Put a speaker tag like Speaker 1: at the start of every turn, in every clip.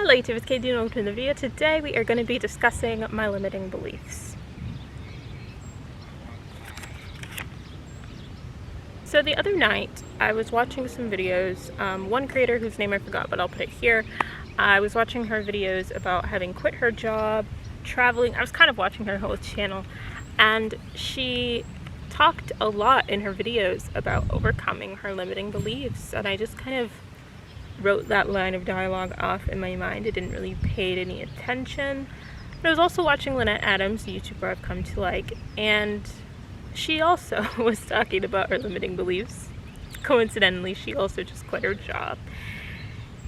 Speaker 1: Hello YouTube, it's Katie and welcome to the video. Today we are going to be discussing my limiting beliefs. So the other night I was watching some videos, one creator whose name I forgot but I'll put it here. I was watching her videos about having quit her job, traveling. I was kind of watching her whole channel, and she talked a lot in her videos about overcoming her limiting beliefs, and I just kind of wrote that line of dialogue off in my mind. I didn't really pay any attention. But I was also watching Lynette Adams, a YouTuber I've come to like, and she also was talking about her limiting beliefs. Coincidentally, she also just quit her job.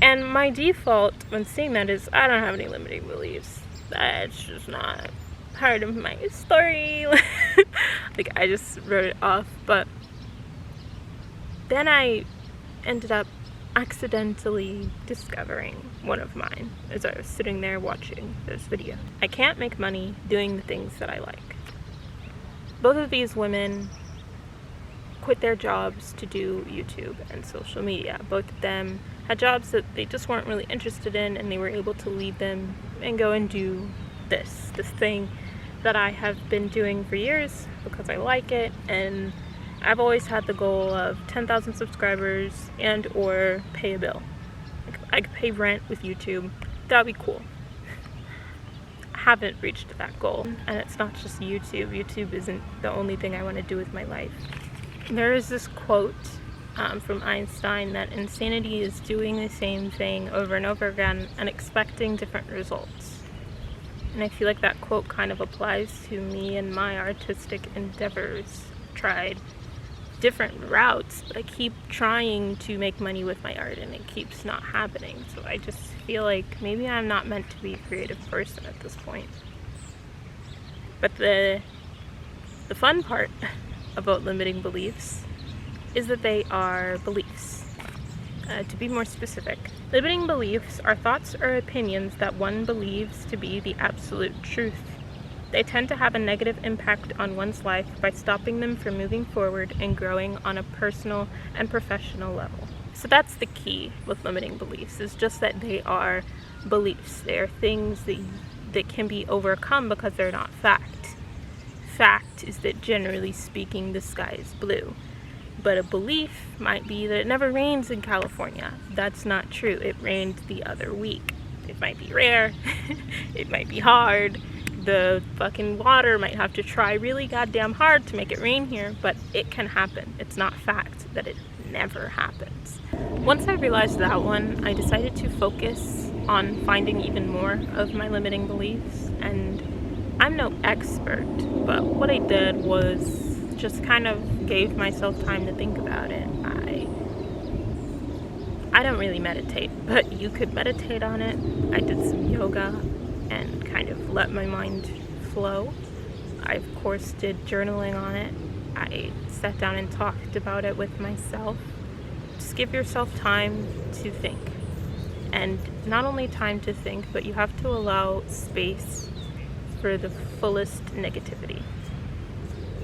Speaker 1: And my default when seeing that is, I don't have any limiting beliefs. That's just not part of my story. Like, I just wrote it off. But then I ended up accidentally discovering one of mine as I was sitting there watching this video. I can't make money doing the things that I like. Both of these women quit their jobs to do YouTube and social media. Both of them had jobs that they just weren't really interested in, and they were able to leave them and go and do this thing that I have been doing for years because I like it. And I've always had the goal of 10,000 subscribers and or pay a bill. Like, I could pay rent with YouTube. That'd be cool. I haven't reached that goal, and it's not just YouTube. YouTube isn't the only thing I want to do with my life. There is this quote from Einstein that insanity is doing the same thing over and over again and expecting different results. And I feel like that quote kind of applies to me and my artistic endeavors. Tried different routes, but I keep trying to make money with my art and it keeps not happening. So I just feel like maybe I'm not meant to be a creative person at this point. But the fun part about limiting beliefs is that they are beliefs. To be more specific, limiting beliefs are thoughts or opinions that one believes to be the absolute truth. They tend to have a negative impact on one's life by stopping them from moving forward and growing on a personal and professional level. So that's the key with limiting beliefs, is just that they are beliefs. They are things that can be overcome because they're not fact. Fact is that generally speaking the sky is blue. But a belief might be that it never rains in California. That's not true. It rained the other week. It might be rare. It might be hard. The fucking water might have to try really goddamn hard to make it rain here, but it can happen. It's not fact that it never happens. Once I realized that one, I decided to focus on finding even more of my limiting beliefs. And I'm no expert, but what I did was just kind of gave myself time to think about it. I don't really meditate, but you could meditate on it. I did some yoga and kind of let my mind flow. I of course did journaling on it. I sat down and talked about it with myself. Just give yourself time to think. And not only time to think, but you have to allow space for the fullest negativity.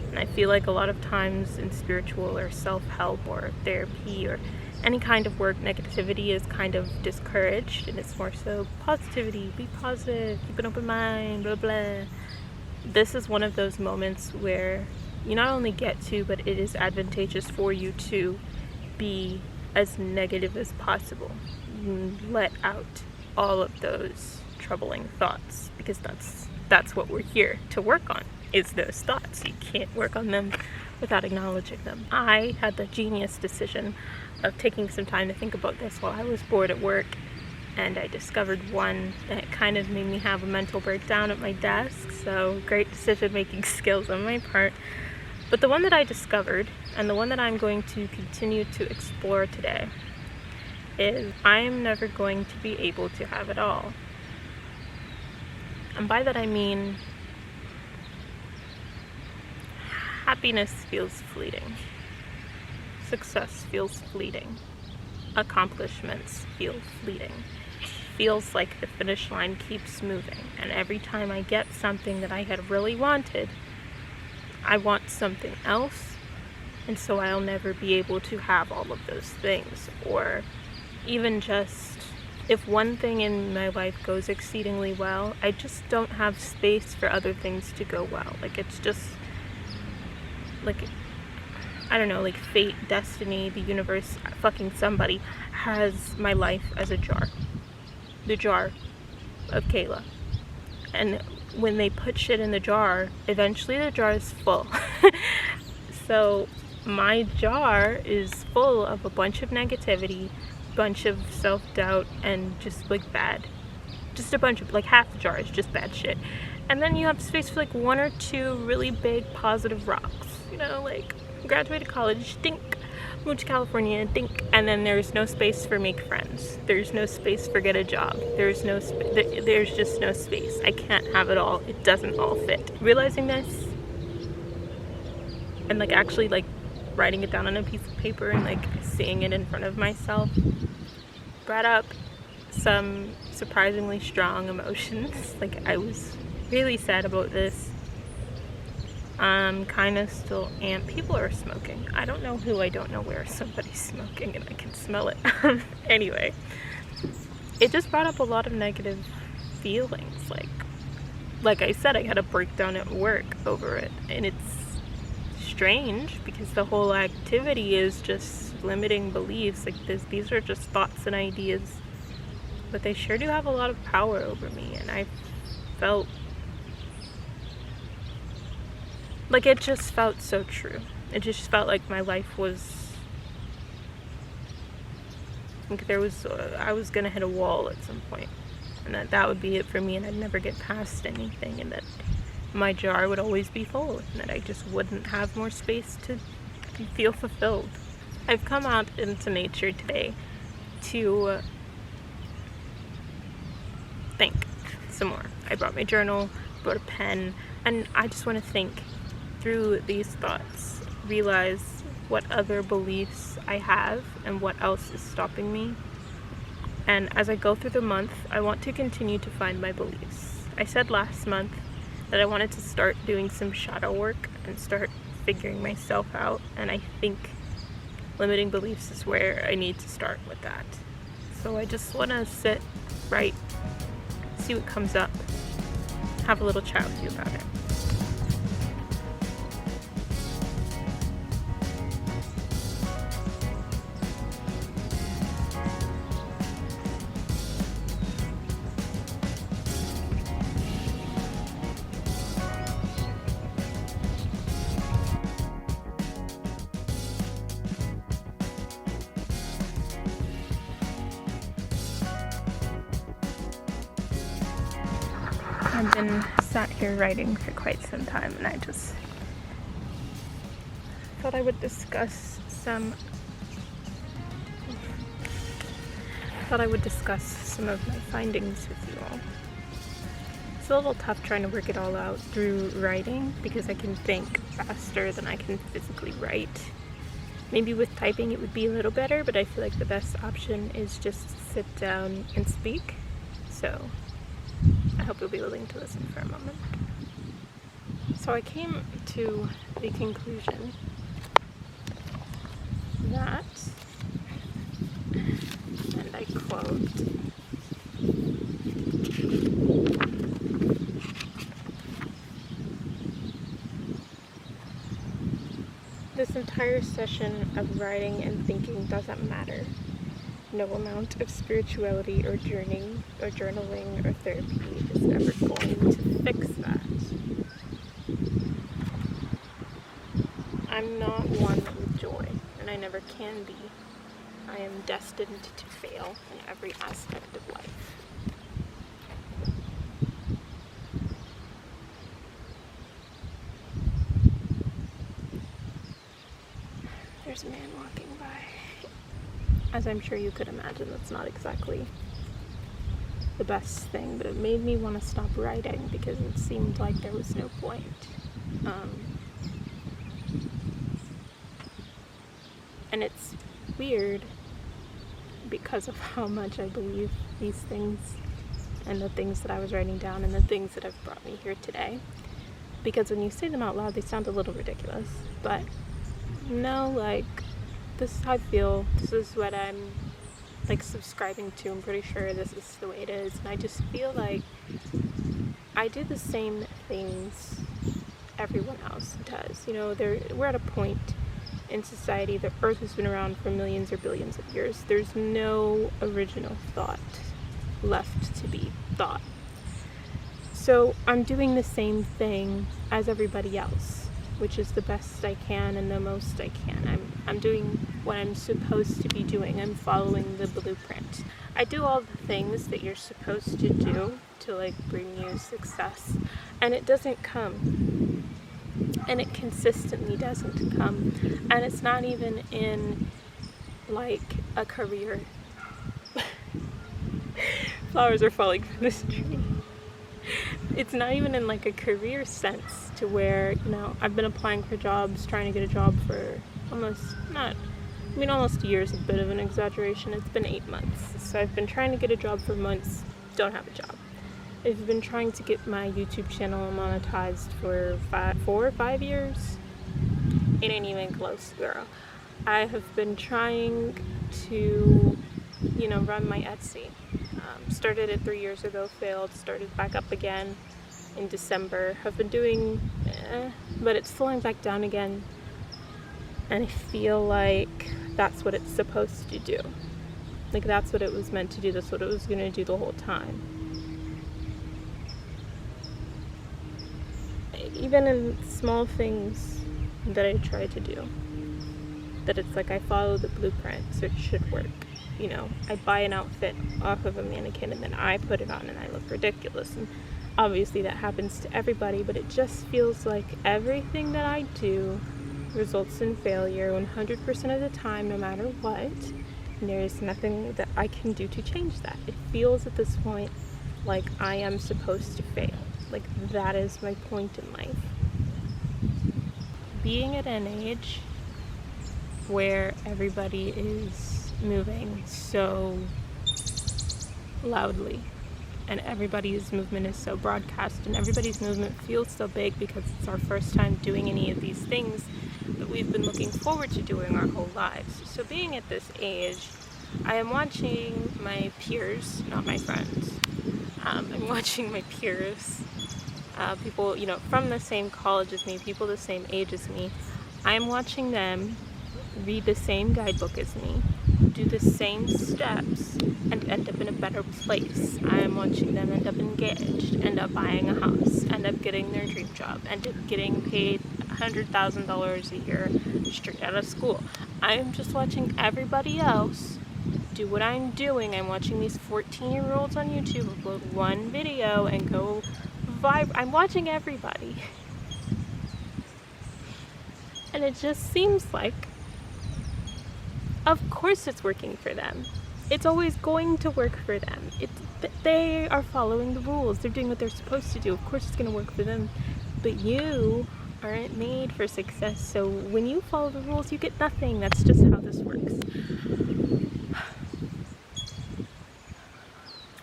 Speaker 1: And I feel like a lot of times in spiritual or self-help or therapy or any kind of work, negativity is kind of discouraged, and it's more so positivity, be positive, keep an open mind, blah blah. This is one of those moments where you not only get to, but it is advantageous for you to be as negative as possible. Let out all of those troubling thoughts, because that's what we're here to work on, is those thoughts. You can't work on them without acknowledging them. I had the genius decision of taking some time to think about this while I was bored at work, and I discovered one that kind of made me have a mental breakdown at my desk. So great decision making skills on my part. But the one that I discovered, and the one that I'm going to continue to explore today, is I am never going to be able to have it all. And by that I mean happiness feels fleeting. Success feels fleeting. Accomplishments feel fleeting. Feels like the finish line keeps moving, and every time I get something that I had really wanted, I want something else, and so I'll never be able to have all of those things, or even just if one thing in my life goes exceedingly well, I just don't have space for other things to go well. Like, it's just, like, I don't know, like fate, destiny, the universe, fucking somebody has my life as a jar. The jar of Kayla. And when they put shit in the jar, eventually the jar is full. So my jar is full of a bunch of negativity, bunch of self-doubt, and just like bad, just a bunch of, like, half the jar is just bad shit. And then you have space for like one or two really big positive rocks, you know, like graduated college, dink, moved to California, dink. And then there's no space for make friends, there's no space for get a job, there's just no space. I can't have it all, it doesn't all fit. Realizing this and like actually like writing it down on a piece of paper and like seeing it in front of myself brought up some surprisingly strong emotions. Like, I was really sad about this. Kind of still am. People are smoking. I don't know who, I don't know where. Somebody's smoking and I can smell it. Anyway, it just brought up a lot of negative feelings. Like I said, I had a breakdown at work over it, and it's strange because the whole activity is just limiting beliefs. Like, these are just thoughts and ideas, but they sure do have a lot of power over me. And I felt like it just felt so true. It just felt like my life was like I was gonna hit a wall at some point, and that would be it for me, and I'd never get past anything, and that my jar would always be full, and that I just wouldn't have more space to feel fulfilled. I've come out into nature today to think some more. I brought my journal, brought a pen, and I just want to think through these thoughts, realize what other beliefs I have and what else is stopping me. And as I go through the month, I want to continue to find my beliefs. I said last month that I wanted to start doing some shadow work and start figuring myself out, and I think limiting beliefs is where I need to start with that. So I just want to sit, write, see what comes up, have a little chat with you about it. I've been sat here writing for quite some time, and I just thought I would discuss some of my findings with you all. It's a little tough trying to work it all out through writing because I can think faster than I can physically write. Maybe with typing it would be a little better, but I feel like the best option is just to sit down and speak. So I hope you'll be willing to listen for a moment. So I came to the conclusion that, and I quote, "This entire session of writing and thinking doesn't matter. No amount of spirituality or journaling or therapy is ever going to fix that. I'm not one with joy, and I never can be. I am destined to fail in every aspect of life." There's a man walking by. As I'm sure you could imagine, that's not exactly the best thing, but it made me want to stop writing because it seemed like there was no point. And it's weird because of how much I believe these things and the things that I was writing down and the things that have brought me here today. Because when you say them out loud, they sound a little ridiculous, but no, like, this is how I feel, this is what I'm like subscribing to. I'm pretty sure this is the way it is, and I just feel like I do the same things everyone else does. You know, we're at a point in society, the earth has been around for millions or billions of years. There's no original thought left to be thought. So I'm doing the same thing as everybody else, which is the best I can and the most I can. I'm doing what I'm supposed to be doing. I'm following the blueprint. I do all the things that you're supposed to do to like bring you success, and it doesn't come. And it consistently doesn't come. And it's not even in like a career. Flowers are falling from this tree. It's not even in like a career sense to where, you know, I've been applying for jobs, trying to get a job for almost a year is a bit of an exaggeration. It's been 8 months. So I've been trying to get a job for months, don't have a job. I've been trying to get my YouTube channel monetized for 4 or 5 years. It ain't even close, girl. I have been trying to, you know, run my Etsy. Started it 3 years ago, failed, started back up again in December. Have been doing, but it's slowing back down again. And I feel like that's what it's supposed to do. Like that's what it was meant to do. That's what it was going to do the whole time. Even in small things that I try to do, that it's like I follow the blueprint, so it should work. You know, I buy an outfit off of a mannequin and then I put it on and I look ridiculous, and obviously that happens to everybody, but it just feels like everything that I do results in failure 100% of the time, no matter what, and there's nothing that I can do to change that. It feels at this point like I am supposed to fail. Like that is my point in life. Being at an age where everybody is moving so loudly and everybody's movement is so broadcast and everybody's movement feels so big because it's our first time doing any of these things that we've been looking forward to doing our whole lives. So being at this age, I am watching my peers, not my friends, I'm watching my peers, people, you know, from the same college as me, people the same age as me. I'm watching them read the same guidebook as me, do the same steps, and end up in a better place. I am watching them end up engaged, end up buying a house, end up getting their dream job, end up getting paid $100,000 a year straight out of school. I am just watching everybody else do what I'm doing. I'm watching these 14-year-olds on YouTube upload one video and go viral. I'm watching everybody. And it just seems like, of course it's working for them. It's always going to work for them. They are following the rules. They're doing what they're supposed to do. Of course it's going to work for them. But you aren't made for success. So when you follow the rules, you get nothing. That's just how this works.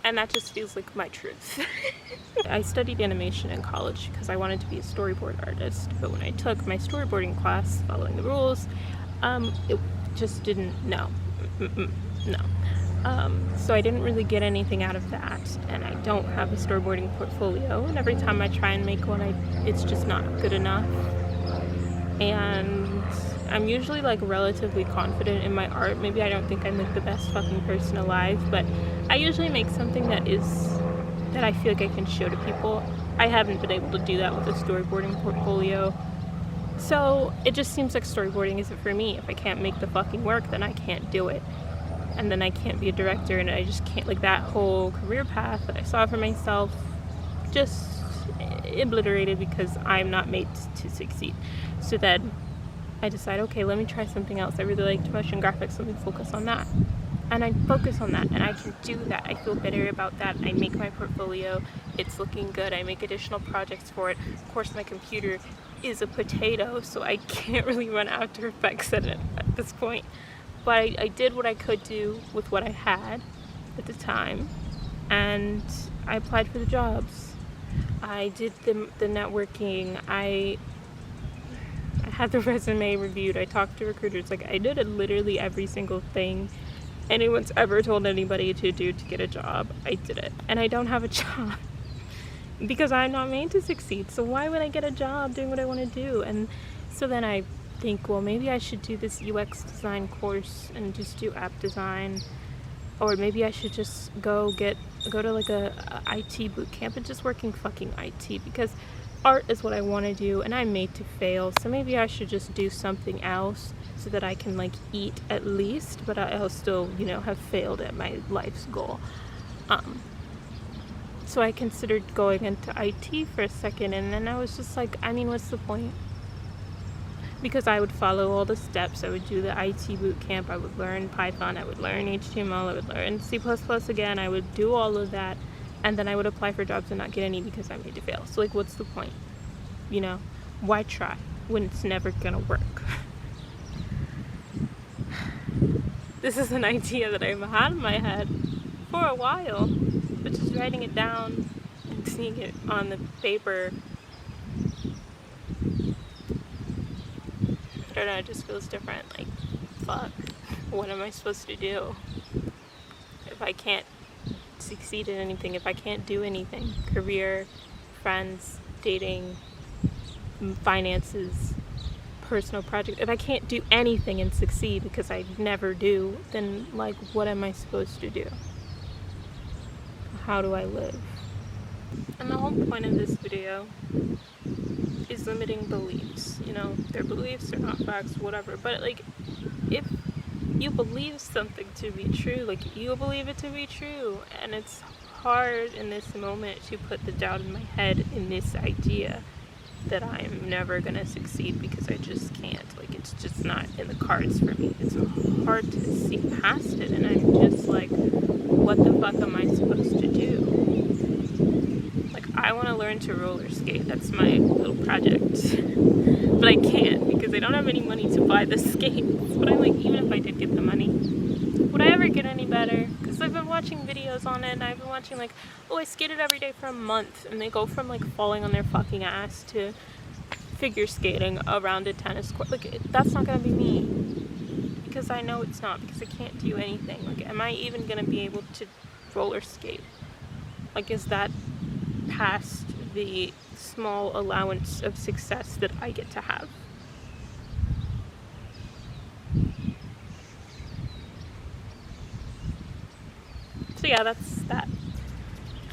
Speaker 1: And that just feels like my truth. I studied animation in college because I wanted to be a storyboard artist. But when I took my storyboarding class, following the rules, it just didn't, no. So I didn't really get anything out of that, and I don't have a storyboarding portfolio, and every time I try and make one, it's just not good enough. And I'm usually like relatively confident in my art. Maybe I don't think I'm like the best fucking person alive, but I usually make something that I feel like I can show to people. I haven't been able to do that with a storyboarding portfolio. So it just seems like storyboarding isn't for me. If I can't make the fucking work, then I can't do it. And then I can't be a director, and I just can't, like, that whole career path that I saw for myself just obliterated because I'm not made to succeed. So then I decide, okay, let me try something else. I really liked motion graphics, let me focus on that. And I focus on that, and I can do that. I feel better about that. I make my portfolio, it's looking good. I make additional projects for it. Of course, my computer is a potato, so I can't really run After Effects at this point. But I did what I could do with what I had at the time, and I applied for the jobs. I did the networking. I had the resume reviewed. I talked to recruiters. Like, I did literally every single thing anyone's ever told anybody to do to get a job. I did it. And I don't have a job because I'm not made to succeed. So why would I get a job doing what I want to do? And so then I think, well, maybe I should do this UX design course and just do app design. Or maybe I should just go to like a IT boot camp and just working fucking IT, because art is what I want to do and I'm made to fail. So maybe I should just do something else so that I can like eat at least, but I'll still, you know, have failed at my life's goal. So I considered going into IT for a second, and then I was just like, I mean, what's the point? Because I would follow all the steps. I would do the IT boot camp, I would learn Python, I would learn HTML, I would learn C++ again, I would do all of that, and then I would apply for jobs and not get any because I made to fail. So like, what's the point? You know, why try when it's never gonna work? This is an idea that I've had in my head for a while, but just writing it down and seeing it on the paper, I don't know, it just feels different. Like, fuck, what am I supposed to do if I can't succeed in anything, if I can't do anything? Career, friends, dating, finances, personal project. If I can't do anything and succeed because I never do, then like, what am I supposed to do? How do I live? And the whole point of this video is limiting beliefs. You know, they're beliefs, they're not facts, whatever. But like, if you believe something to be true, like you believe it to be true, and it's hard in this moment to put the doubt in my head in this idea that I'm never gonna succeed because I just can't. Like, it's just not in the cards for me. It's hard to see past it, and I'm just like, what the fuck am I supposed to do? Like, I want to learn to roller skate. That's my little project. But I can't because I don't have any money to buy the skates. But I'm like, even if I did get the money, would I ever get any better? Because I've been watching videos on it, and I've been watching like, oh, I skated every day for a month, and they go from like falling on their fucking ass to figure skating around a tennis court. Like, that's not gonna be me, because I know it's not, because I can't do anything. Like, am I even gonna be able to roller skate? Like, is that past the small allowance of success that I get to have? So yeah, that's that.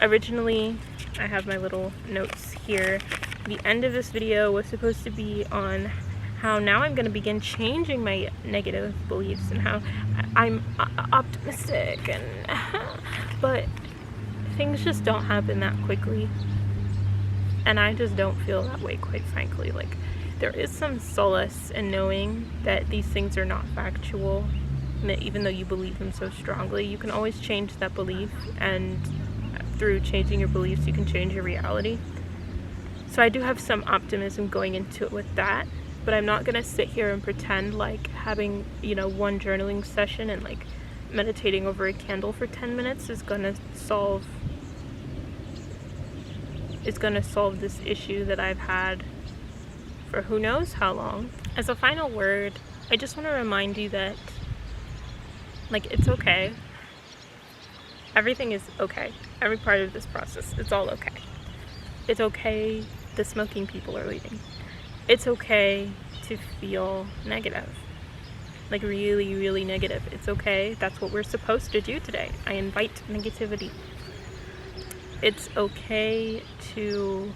Speaker 1: Originally, I have my little notes here. The end of this video was supposed to be on how now I'm going to begin changing my negative beliefs and how I'm optimistic, and but things just don't happen that quickly, and I just don't feel that way, quite frankly. Like, there is some solace in knowing that these things are not factual, and that even though you believe them so strongly, you can always change that belief, and through changing your beliefs you can change your reality. So I do have some optimism going into it with that, but I'm not gonna sit here and pretend like having, you know, one journaling session and like meditating over a candle for 10 minutes is gonna solve this issue that I've had for who knows how long. As a final word, I just want to remind you that, like, it's okay. Everything is okay. Every part of this process, it's all okay. It's okay the smoking people are leaving. It's okay to feel negative. Like, really, really negative. It's okay. That's what we're supposed to do today. I invite negativity. It's okay to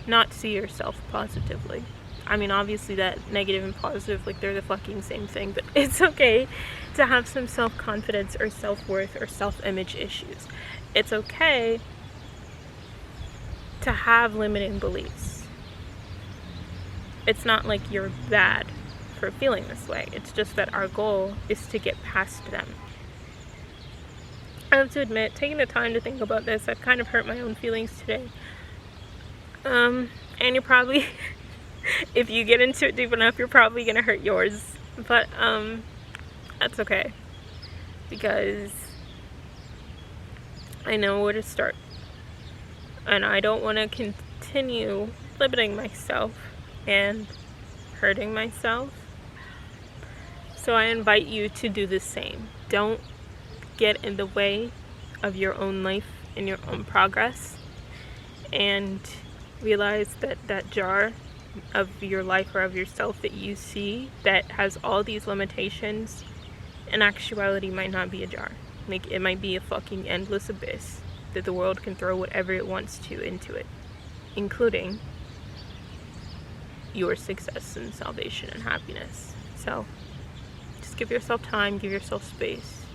Speaker 1: not see yourself positively. I mean, obviously that negative and positive, like, they're the fucking same thing, but it's okay to have some self-confidence or self-worth or self-image issues. It's okay to have limiting beliefs. It's not like you're bad for feeling this way. It's just that our goal is to get past them. I have to admit, taking the time to think about this, I've kind of hurt my own feelings today. And you're probably, if you get into it deep enough, you're probably gonna hurt yours. But that's okay, because I know where to start, and I don't want to continue limiting myself and hurting myself. So I invite you to do the same. Don't get in the way of your own life and your own progress, and realize that that jar of your life or of yourself that you see that has all these limitations, in actuality might not be a jar. Like, it might be a fucking endless abyss that the world can throw whatever it wants to into it, including your success and salvation and happiness. So just give yourself time, give yourself space,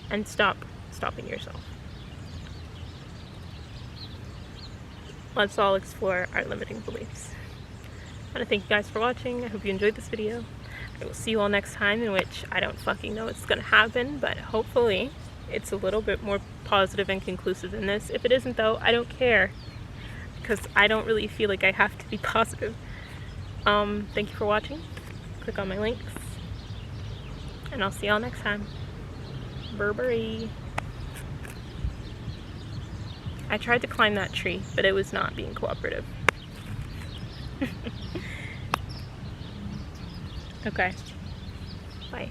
Speaker 1: and stop stopping yourself. Let's all explore our limiting beliefs. I want to thank you guys for watching. I hope you enjoyed this video. I will see you all next time, in which I don't fucking know what's going to happen, but hopefully it's a little bit more positive and conclusive than this. If it isn't, though, I don't care, because I don't really feel like I have to be positive. Thank you for watching. Click on my links, and I'll see y'all next time. Bye-bye. I tried to climb that tree, but it was not being cooperative. Okay. Bye.